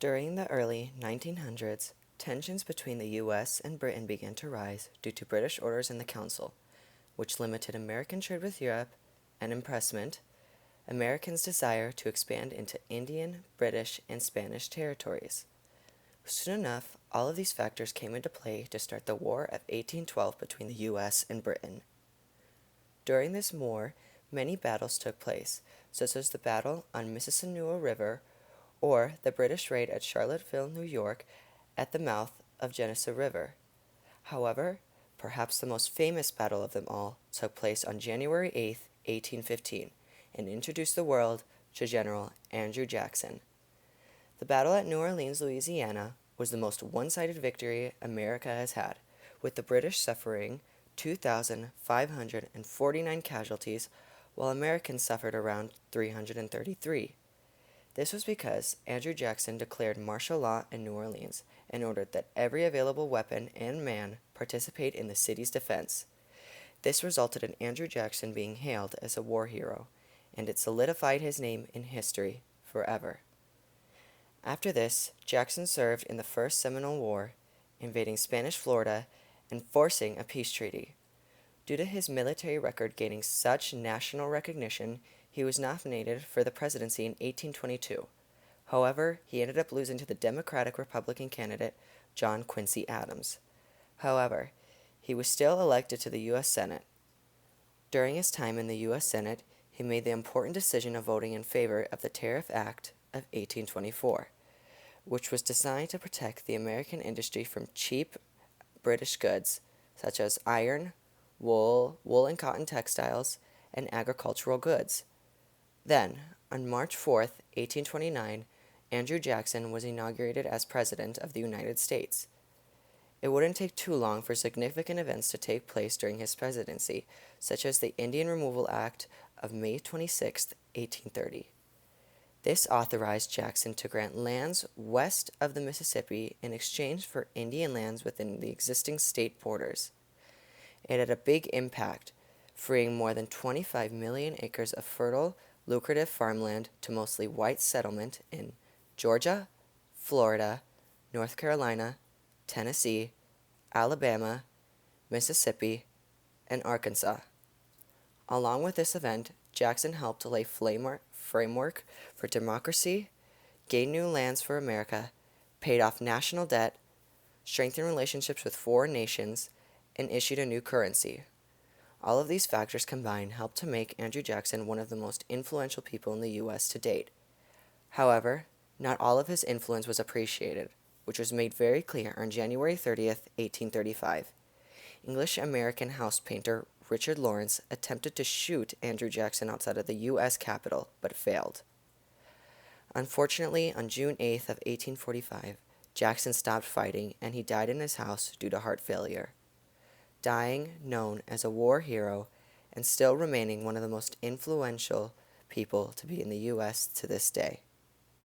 During the early 1900s, tensions between the US and Britain began to rise due to British orders in the Council, which limited American trade with Europe and impressment, Americans' desire to expand into Indian, British, and Spanish territories. Soon enough, all of these factors came into play to start the War of 1812 between the US and Britain. During this war, many battles took place, such as the battle on Mississippi River or the British raid at Charlottesville, New York, at the mouth of Genesee River. However, perhaps the most famous battle of them all took place on January 8, 1815, and introduced the world to General Andrew Jackson. The battle at New Orleans, Louisiana, was the most one-sided victory America has had, with the British suffering 2,549 casualties, while Americans suffered around 333. This was because Andrew Jackson declared martial law in New Orleans and ordered that every available weapon and man participate in the city's defense. This resulted in Andrew Jackson being hailed as a war hero, and it solidified his name in history forever. After this, Jackson served in the First Seminole War, invading Spanish Florida and forcing a peace treaty. Due to his military record gaining such national recognition, he was nominated for the presidency in 1822. However, he ended up losing to the Democratic Republican candidate John Quincy Adams. However, he was still elected to the U.S. Senate. During his time in the U.S. Senate, he made the important decision of voting in favor of the Tariff Act of 1824, which was designed to protect the American industry from cheap British goods such as iron, wool and cotton textiles, and agricultural goods. Then, on March 4th, 1829, Andrew Jackson was inaugurated as President of the United States. It wouldn't take too long for significant events to take place during his presidency, such as the Indian Removal Act of May 26, 1830. This authorized Jackson to grant lands west of the Mississippi in exchange for Indian lands within the existing state borders. It had a big impact, freeing more than 25 million acres of fertile, lucrative farmland to mostly white settlement in Georgia, Florida, North Carolina, Tennessee, Alabama, Mississippi, and Arkansas. Along with this event, Jackson helped to lay framework for democracy, gain new lands for America, paid off national debt, strengthened relationships with foreign nations, and issued a new currency. All of these factors combined helped to make Andrew Jackson one of the most influential people in the U.S. to date. However, not all of his influence was appreciated, which was made very clear on January 30th, 1835. English-American house painter Richard Lawrence attempted to shoot Andrew Jackson outside of the U.S. Capitol, but failed. Unfortunately, on June 8th of 1845, Jackson stopped fighting and he died in his house due to heart failure. Dying known as a war hero and still remaining one of the most influential people to be in the U.S. to this day.